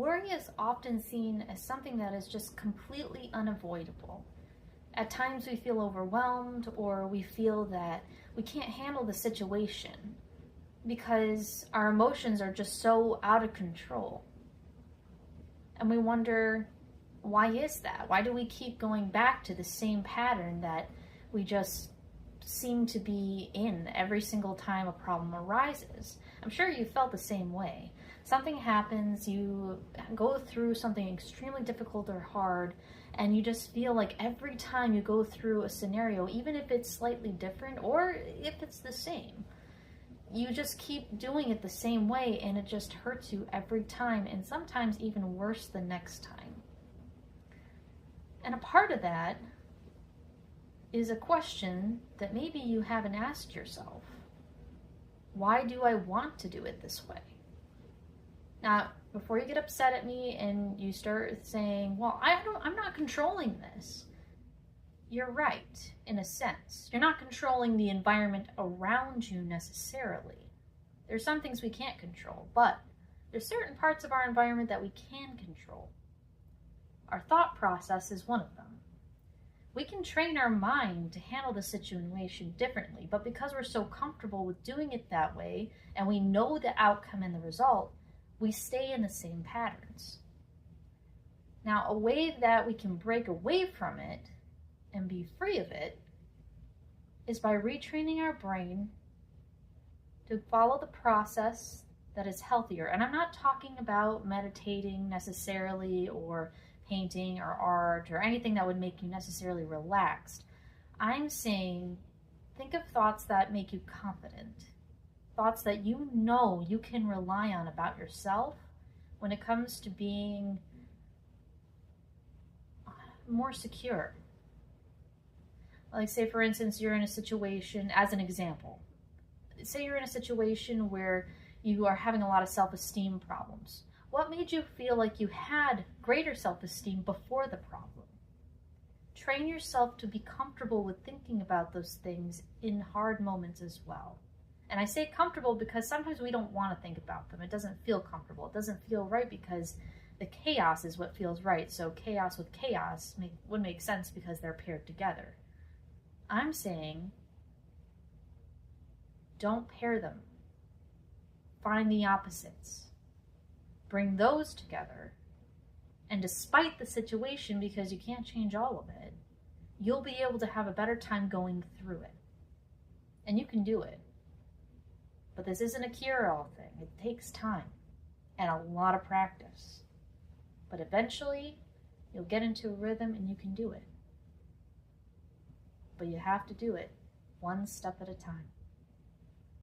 Worry is often seen as something that is just completely unavoidable. At times we feel overwhelmed or we feel that we can't handle the situation because our emotions are just so out of control. And we wonder, why is that? Why do we keep going back to the same pattern that we just seem to be in every single time a problem arises? I'm sure you felt the same way. Something happens, you go through something extremely difficult or hard, and you just feel like every time you go through a scenario, even if it's slightly different or if it's the same, you just keep doing it the same way and it just hurts you every time, and sometimes even worse the next time. And a part of that is a question that maybe you haven't asked yourself. Why do I want to do it this way? Now, before you get upset at me and you start saying, well, I'm not controlling this. You're right, in a sense. You're not controlling the environment around you necessarily. There's some things we can't control, but there's certain parts of our environment that we can control. Our thought process is one of them. We can train our mind to handle the situation differently, but because we're so comfortable with doing it that way, and we know the outcome and the result, we stay in the same patterns. Now, a way that we can break away from it and be free of it is by retraining our brain to follow the process that is healthier. And I'm not talking about meditating necessarily, or painting or art or anything that would make you necessarily relaxed. I'm saying, think of thoughts that make you confident. Thoughts that you know you can rely on about yourself when it comes to being more secure. Like, say for instance, you're in a situation, as an example, say you're in a situation where you are having a lot of self-esteem problems. What made you feel like you had greater self-esteem before the problem? Train yourself to be comfortable with thinking about those things in hard moments as well. And I say comfortable because sometimes we don't want to think about them. It doesn't feel comfortable. It doesn't feel right because the chaos is what feels right. So chaos with chaos would make sense because they're paired together. I'm saying, don't pair them. Find the opposites. Bring those together. And despite the situation, because you can't change all of it, you'll be able to have a better time going through it. And you can do it. But this isn't a cure-all thing. It takes time and a lot of practice. But eventually, you'll get into a rhythm and you can do it. But you have to do it one step at a time.